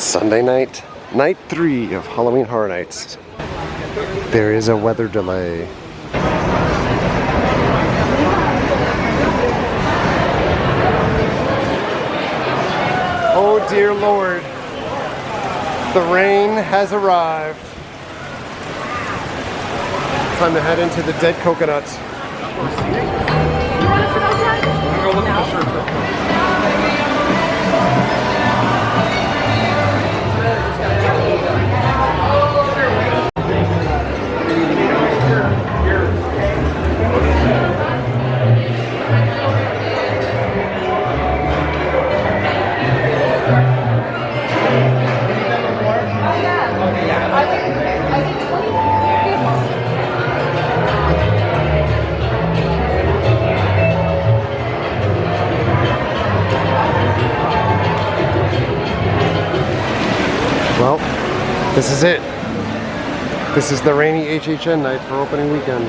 Sunday night, night 3 of Halloween Horror Nights. There is a weather delay. Oh dear Lord, the rain has arrived. Time to head into the dead coconuts. Go look at the shirt. Well, this is it. This is the rainy HHN night for opening weekend.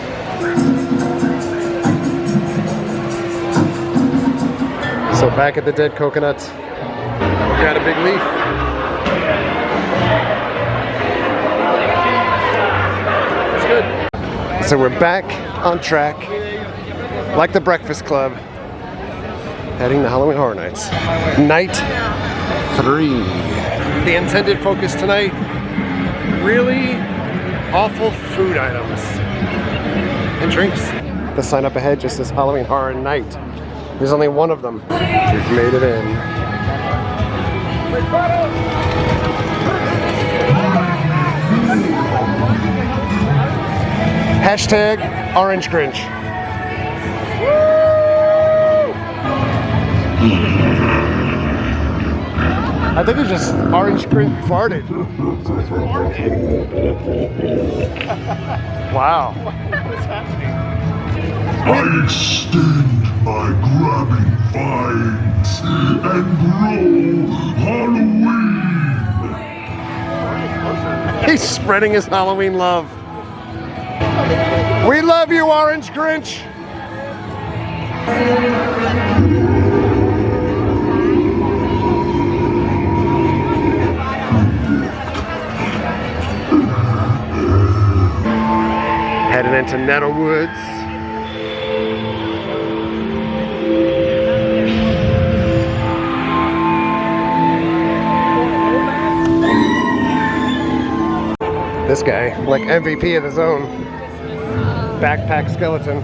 So back at the dead coconuts, we got a big leaf. It's good. So we're back on track, like the Breakfast Club, heading to Halloween Horror Nights. Night 3. The intended focus tonight, really awful food items and drinks. The sign up ahead just says Halloween Horror Night. There's only one of them. We've made it in. Hashtag Orange Grinch. I think it's just Orange Grinch farted. Wow. What's happening? I extend my grabbing vines and grow Halloween. He's spreading his Halloween love. We love you, Orange Grinch. Heading into Nettle Woods. This guy, like MVP of his own. Backpack skeleton.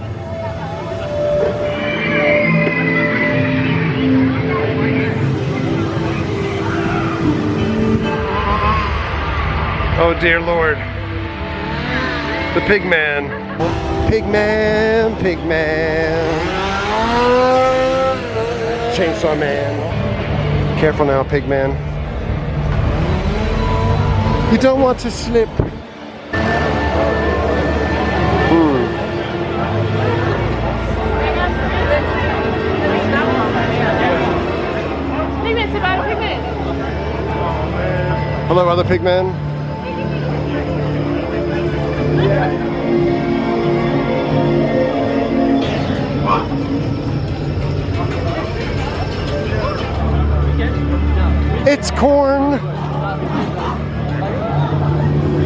Oh dear Lord. The pig man. Pig man, pig man. Chainsaw man. Careful now, pig man. You don't want to slip. Hello, other pig man. It's corn.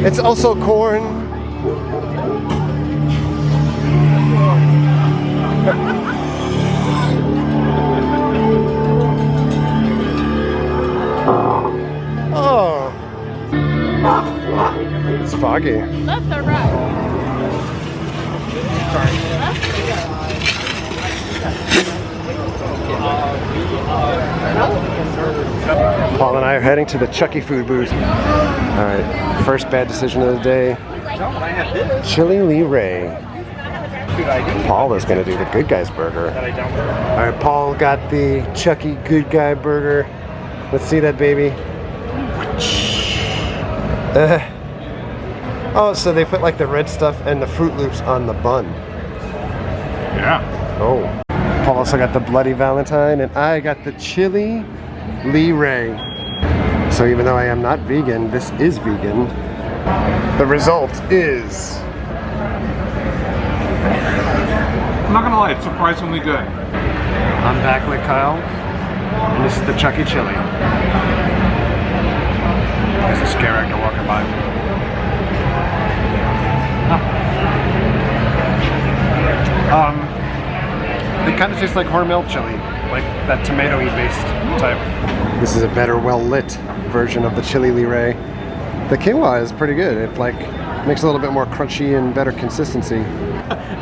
It's also corn. Oh. It's foggy. That's a rat. Paul and I are heading to the Chucky food booth. Alright, first bad decision of the day. Chili Lee Ray. Paul is going to do the Good Guys burger. Alright, Paul got the Chucky Good Guy burger. Let's see that baby. Oh, so they put like the red stuff and the Fruit Loops on the bun. Yeah. Oh. Paul also got the Bloody Valentine, and I got the Chili Lee Ray. So even though I am not vegan, this is vegan. The result is... I'm not gonna lie, it's surprisingly good. I'm back with Kyle, and this is the Chucky Chili. tastes like Hormel chili, like that tomato-y based type. This is a better, well-lit version of the chili liray. The quinoa is pretty good. It like makes it a little bit more crunchy and better consistency.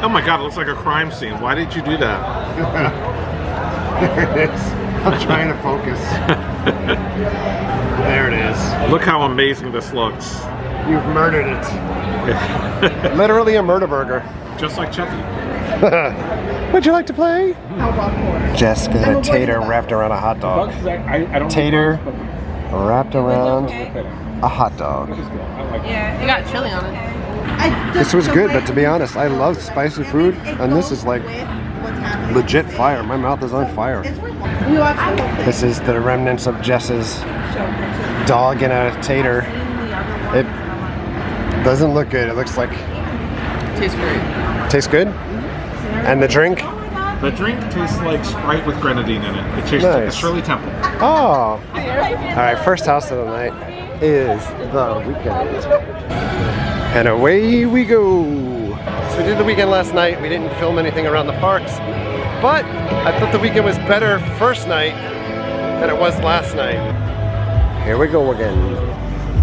Oh my god, it looks like a crime scene. Why did you do that? There it is. I'm trying to focus. There it is. Look how amazing this looks. You've murdered it. Literally a murder burger. Just like Chucky. Would you like to play? Jess got a tater wrapped around a hot dog. Tater wrapped around a hot dog. Yeah, it got chili on it. This was good, but to be honest, I love spicy food, and this is like legit fire. My mouth is on fire. This is the remnants of Jess's dog and a tater. It doesn't look good. It looks like... Tastes great. Tastes good? And the drink? The drink tastes like Sprite with grenadine in it. It tastes like a Shirley Temple. Oh! Alright, first house of the night is the weekend. And away we go! So we did the weekend last night. We didn't film anything around the parks. But I thought the weekend was better first night than it was last night. Here we go again.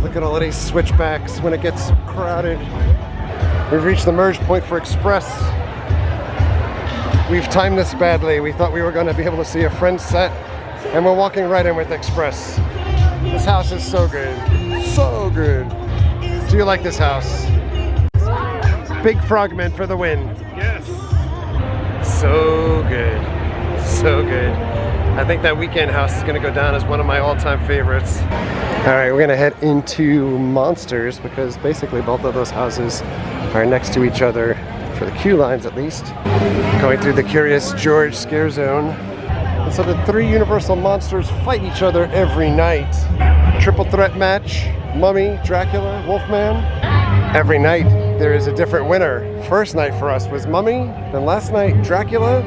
Look at all of these switchbacks when it gets crowded. We've reached the merge point for Express. We've timed this badly. We thought we were going to be able to see a Friends set, and we're walking right in with Express. This house is so good. So good. Do you like this house? Big Frogman for the win. Yes. So good. So good. I think that weekend house is going to go down as one of my all-time favorites. Alright, we're going to head into Monsters because basically both of those houses are next to each other, for the queue lines at least. Going through the Curious George scare zone. And so the three Universal monsters fight each other every night. Triple threat match, Mummy, Dracula, Wolfman. Every night there is a different winner. First night for us was Mummy, then last night Dracula.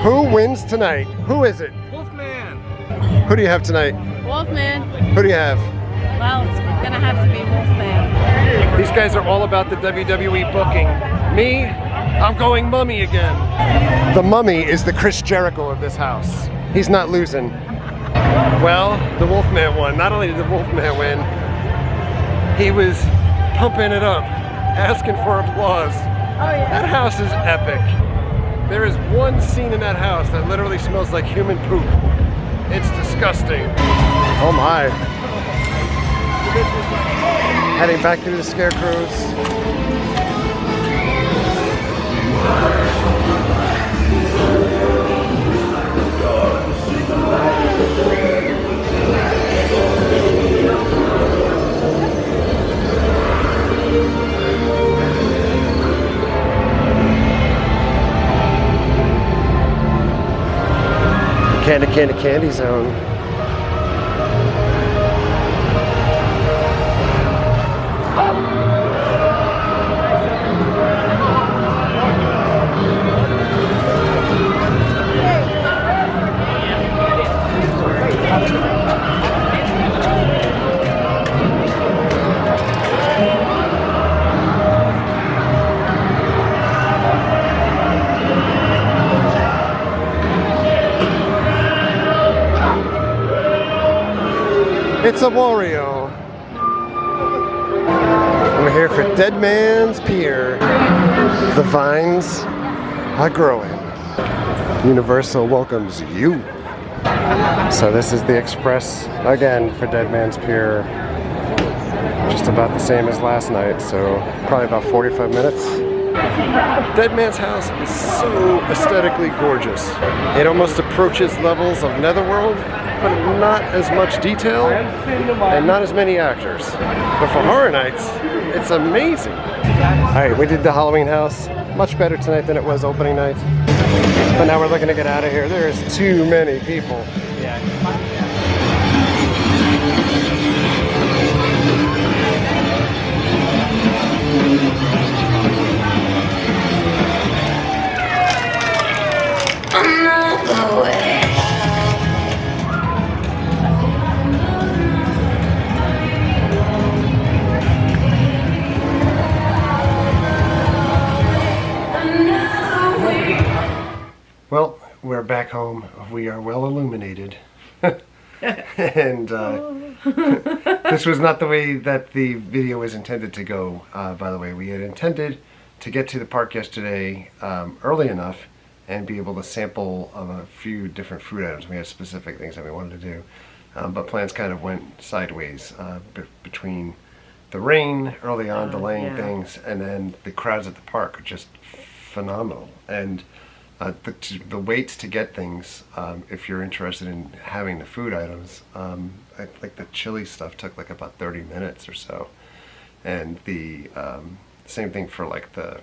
Who wins tonight? Who is it? Wolfman. Who do you have tonight? Wolfman. Who do you have? Well, it's gonna have to be Wolfman. These guys are all about the WWE booking. Me, I'm going Mummy again. The Mummy is the Chris Jericho of this house. He's not losing. Well, the Wolfman won. Not only did the Wolfman win, he was pumping it up, asking for applause. Oh yeah. That house is epic. There is one scene in that house that literally smells like human poop. It's disgusting. Oh my. Heading back through the scarecrows. Candy zone. It's a Wario. We're here for Dead Man's Pier. The vines are growing. Universal welcomes you. So this is the Express again for Dead Man's Pier. Just about the same as last night, so probably about 45 minutes. Dead Man's house is so aesthetically gorgeous. It almost approaches levels of Netherworld, but not as much detail and not as many actors. But for Horror Nights, it's amazing. Alright, we did the Halloween house. Much better tonight than it was opening night. But now we're looking to get out of here. There's too many people. Another way. Well, back home. We are well illuminated. And this was not the way that the video was intended to go, by the way. We had intended to get to the park yesterday early enough and be able to sample a few different food items. We had specific things that we wanted to do, but plans kind of went sideways between the rain early on delaying things, and then the crowds at the park are just phenomenal. And the waits to get things, if you're interested in having the food items, like the chili stuff took like about 30 minutes or so, and the same thing for like the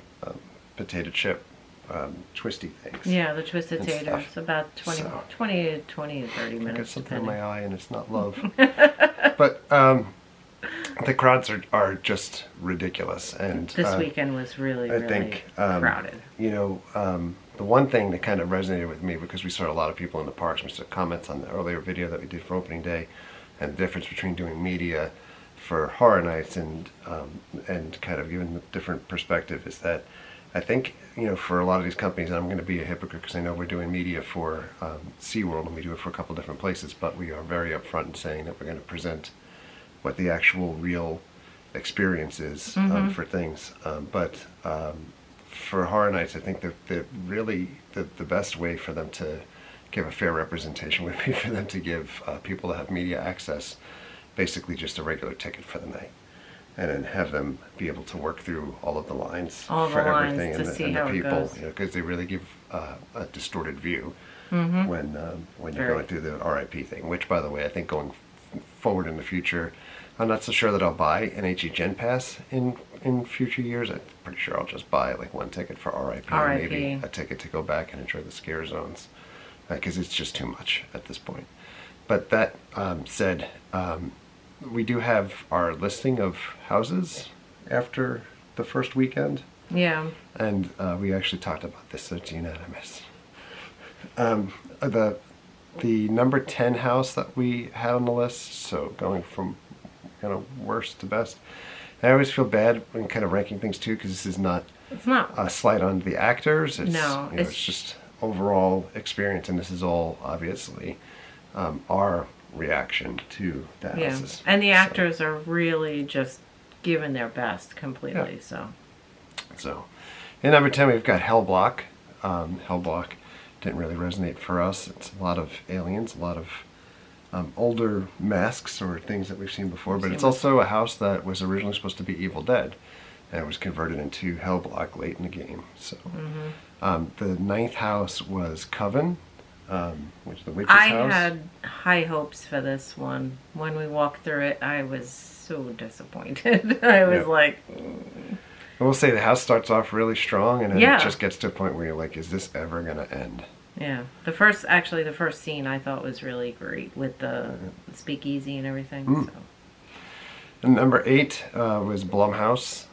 potato chip twisty things. Yeah, the twisted taters, about 20 to 30 minutes. I get something in my eye and it's not love. But the crowds are just ridiculous, and this weekend was really crowded. You know, the one thing that kind of resonated with me, because we saw a lot of people in the parks, we saw comments on the earlier video that we did for opening day, and the difference between doing media for Horror Nights and kind of giving a different perspective, is that I think, you know, for a lot of these companies, and I'm going to be a hypocrite because I know we're doing media for SeaWorld and we do it for a couple different places, but we are very upfront in saying that we're going to present what the actual real experience is for things. But for Horror Nights, I think that really the best way for them to give a fair representation would be for them to give people that have media access basically just a regular ticket for the night, and then have them be able to work through all of the lines for everything and the people, you know, because they really give a distorted view when you're going through the RIP thing. Which, by the way, I think going forward in the future, I'm not so sure that I'll buy an HE Pass in future years. I'm pretty sure I'll just buy like one ticket for RIP. And maybe a ticket to go back and enjoy the scare zones, because it's just too much at this point. But that said, we do have our listing of houses after the first weekend. Yeah. And we actually talked about this, so it's unanimous. The number 10 house that we had on the list, so going from kind of worst to best. I always feel bad when kind of ranking things too, because this is not a slight on the actors. It's, no, it's just overall experience, and this is all obviously our reaction to the houses. And the actors are really just giving their best completely. So in number 10 we've got Hellblock. Hellblock didn't really resonate for us. It's a lot of aliens, a lot of older masks or things that we've seen before, but it's also a house that was originally supposed to be Evil Dead, and it was converted into Hellblock late in the game. So the 9th house was Coven, which is the witch's house. I had high hopes for this one. When we walked through it, I was so disappointed. I was like... I will say the house starts off really strong, and then it just gets to a point where you're like, is this ever going to end? Yeah. The first scene I thought was really great with the speakeasy and everything. So. And number 8 was Blumhouse.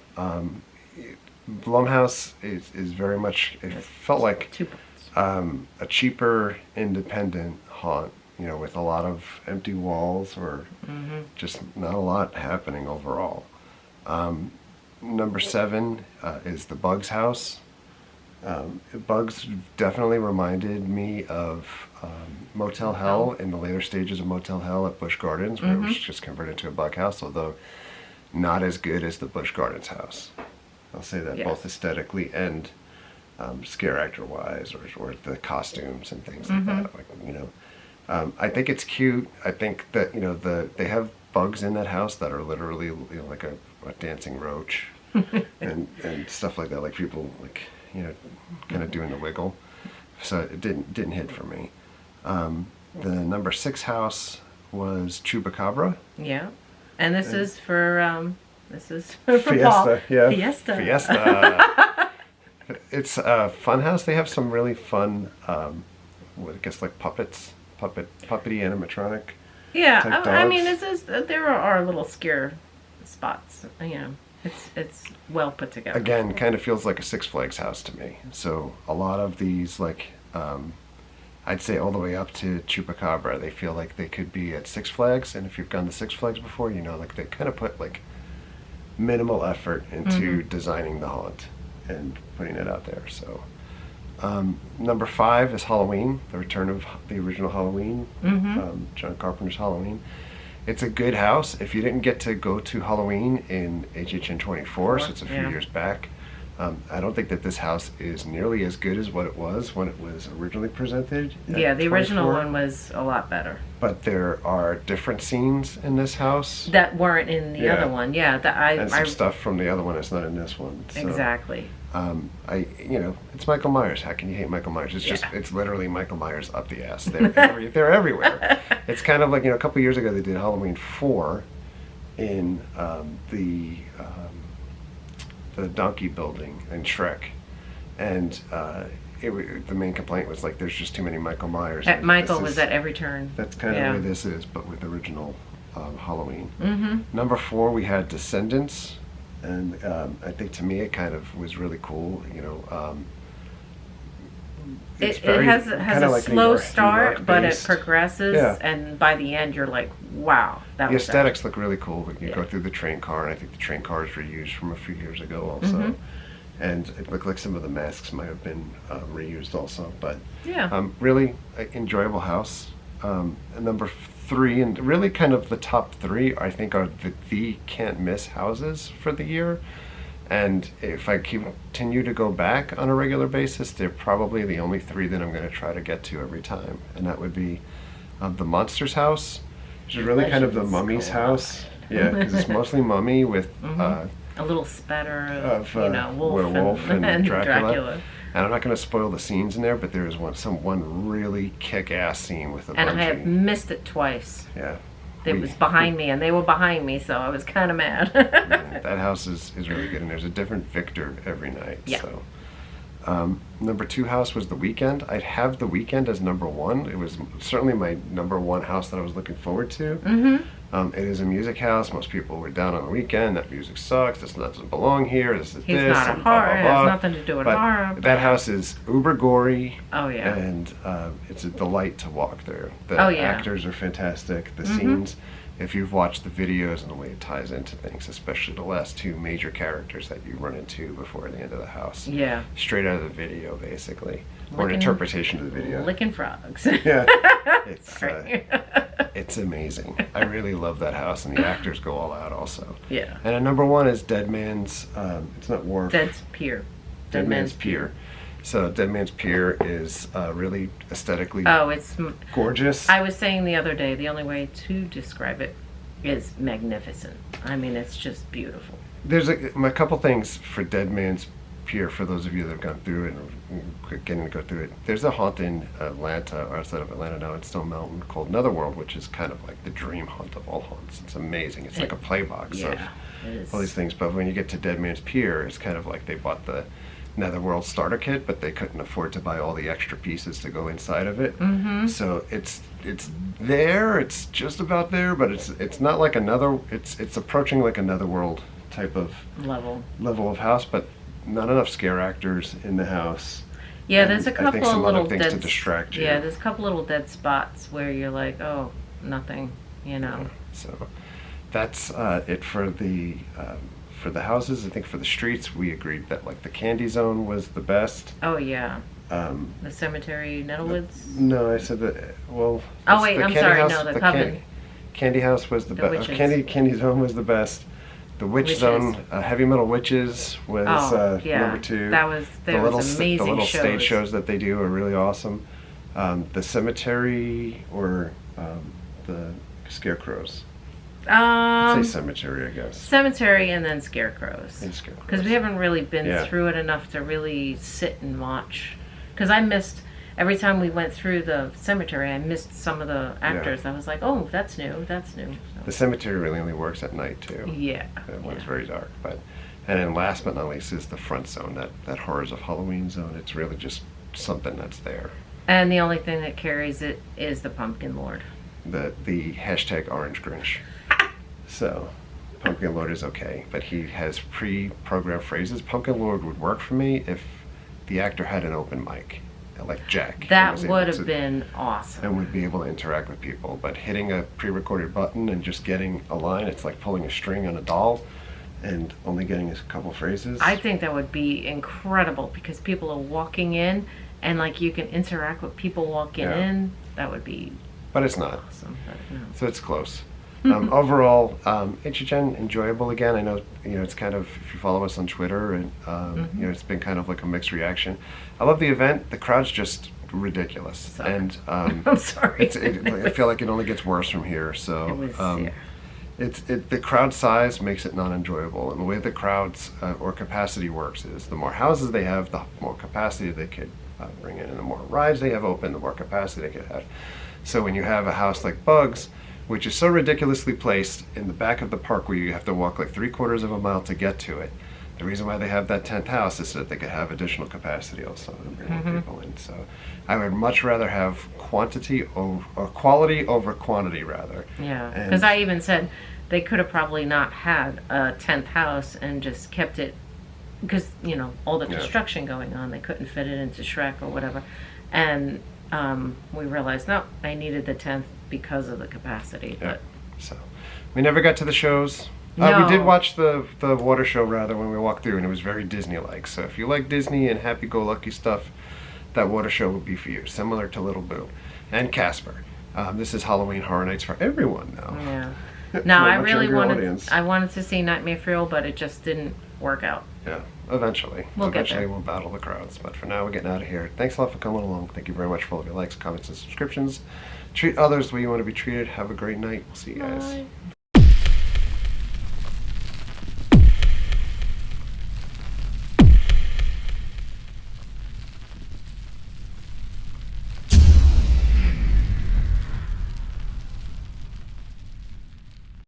Blumhouse is very much, it felt like a cheaper independent haunt, you know, with a lot of empty walls or just not a lot happening overall. Number 7 is the Bugs house. Bugs definitely reminded me of Motel Hell in the later stages of Motel Hell at Busch Gardens, where it was just converted to a bug house, although not as good as the Busch Gardens house. I'll say that both aesthetically and scare actor wise, or the costumes and things like that. Like, you know, I think it's cute. I think that, you know, they have bugs in that house that are literally, you know, like a dancing roach and stuff like that. Like people, like, you know, kind of doing the wiggle. So it didn't hit for me. The number 6 house was Chupacabra. Yeah, and this is for Fiesta. Paul. Yeah, Fiesta. It's a fun house. They have some really fun, I guess like puppety animatronic. Yeah, I mean, there are little scare spots. You know, it's well put together. Again, kind of feels like a Six Flags house to me. So a lot of these, like, I'd say all the way up to Chupacabra, they feel like they could be at Six Flags. And if you've gone to Six Flags before, you know, like they kind of put like minimal effort into designing the haunt and putting it out there. So Number 5 is Halloween, the return of the original Halloween, John Carpenter's Halloween. It's a good house. If you didn't get to go to Halloween in HHN 24, so it's a few years back, I don't think that this house is nearly as good as what it was when it was originally presented. Yeah, the original one was a lot better. But there are different scenes in this house that weren't in the other one. Yeah, and some stuff from the other one that's not in this one. So, exactly. It's Michael Myers. How can you hate Michael Myers? It's just, it's literally Michael Myers up the ass. They're everywhere. It's kind of like, a couple years ago they did Halloween 4 in the Donkey Building in Shrek, and the main complaint was like, there's just too many Michael Myers. Michael was at every turn. That's kind of the way this is, but with original Halloween. Number 4, we had Descendants. And I think to me it kind of was really cool. It has a slow start, but it progresses, and by the end you're like, wow. The aesthetics look really cool. You go through the train car, and I think the train car is reused from a few years ago also. And it looked like some of the masks might have been reused also. But really enjoyable house. And number 3, and really kind of the top 3, I think, are the can't miss houses for the year. And if I continue to go back on a regular basis, they're probably the only 3 that I'm going to try to get to every time. And that would be the Monsters house, which is really kind of the Mummy's house. Yeah, because it's mostly Mummy with a little spatter of Wolf and Dracula. And I'm not going to spoil the scenes in there, but there is one really kick-ass scene with a bunch. And I have missed it twice. Yeah. It was behind me, and they were behind me, so I was kind of mad. That house is really good, and there's a different Victor every night. Yeah. So, number 2 house was The Weeknd. I'd have The Weeknd as number 1. It was certainly my number 1 house that I was looking forward to. It is a music house. Most people were down on The Weeknd. That music sucks. This doesn't belong here. He's not a horror. It has nothing to do with horror. That house is uber gory. Oh yeah. And it's a delight to walk there. The actors are fantastic. The scenes, if you've watched the videos and the way it ties into things, especially the last 2 major characters that you run into before the end of the house. Yeah. Straight out of the video, basically, or an interpretation of the video. Licking frogs. Yeah. It's amazing. I really love that house, and the actors go all out also. Yeah. And number 1 is Dead Man's, it's not Wharf. Dead's Pier. Dead Man's Pier. So Dead Man's Pier is really aesthetically it's gorgeous. I was saying the other day, the only way to describe it is magnificent. I mean, it's just beautiful. There's a couple things for Dead Man's Pier, for those of you that have gone through it and getting to go through it. There's a haunt in Atlanta, or outside of Atlanta now, in Stone Mountain, called Netherworld, which is kind of like the dream haunt of all haunts. It's amazing. It's like a play box of all these things. But when you get to Dead Man's Pier, it's kind of like they bought the Netherworld starter kit, but they couldn't afford to buy all the extra pieces to go inside of it. So it's there. It's just about there, but it's not like another. It's approaching like a Netherworld type of level of house, but not enough scare actors in the house. Yeah, there's a couple of little things to distract you. Yeah, there's a couple little dead spots where you're like, oh, nothing, Yeah, so that's it for the houses. I think for the streets, we agreed that like the Candy Zone was the best. Oh yeah. The Cemetery, Nettlewoods. No, I said that. Well. Oh wait, I'm sorry. No, the Coven. Candy House was the best. Candy Zone was the best. The Witch Zone, Heavy Metal Witches was number 2. There was amazing The little shows. stage shows that they do are really awesome. The Cemetery or the Scarecrows. I'd say Cemetery, I guess. Cemetery and then Scarecrows. Because we haven't really been through it enough to really sit and watch. Because I missed, every time we went through the Cemetery, I missed some of the actors. I was like, oh, that's new. So. The Cemetery really only works at night too. Yeah. When it's very dark. And then last but not least is the Front Zone, that Horrors of Halloween zone. It's really just something that's there. And the only thing that carries it is the Pumpkin Lord. The hashtag Orange Grinch. So, Pumpkin Lord is okay, but he has pre-programmed phrases. Pumpkin Lord would work for me if the actor had an open mic, like Jack. That would have been awesome. And would be able to interact with people. But hitting a pre-recorded button and just getting a line, it's like pulling a string on a doll. and only getting a couple phrases. I think that would be incredible because people are walking in and like you can interact with people walking in. That would be but it's not. Awesome. But no. So it's close. Overall, HHN enjoyable again. I know it's kind of, if you follow us on Twitter, and it's been kind of like a mixed reaction. I love the event. The crowd's just ridiculous, and I'm sorry. I feel like it only gets worse from here. So it was, the crowd size makes it non-enjoyable, and the way the crowds or capacity works is the more houses they have, the more capacity they could bring in, and the more rides they have open, the more capacity they could have. So when you have a house like Bugs, which is so ridiculously placed in the back of the park where you have to walk like 3/4 of a mile to get to it, the reason why they have that 10th house is so that they could have additional capacity also and bring more people in. So I would much rather have quality over quantity rather. Yeah, because I even said they could have probably not had a 10th house and just kept it, because all the construction going on, they couldn't fit it into Shrek or whatever, and we realized no, I needed the 10th because of the capacity. Yeah. But So we never got to the shows. No. We did watch the water show rather when we walked through, and it was very Disney-like. So if you like Disney and happy-go-lucky stuff, that water show would be for you. Similar to Little Boo and Casper. This is Halloween Horror Nights for everyone now. Yeah. Now I really audience. wanted to see Nightmare Fuel, but it just didn't work out. Yeah, eventually. We'll get Eventually there. we'll battle the crowds. But for now, we're getting out of here. Thanks a lot for coming along. Thank you very much for all of your likes, comments, and subscriptions. Treat others the way you want to be treated. Have a great night. We'll see you guys. Bye.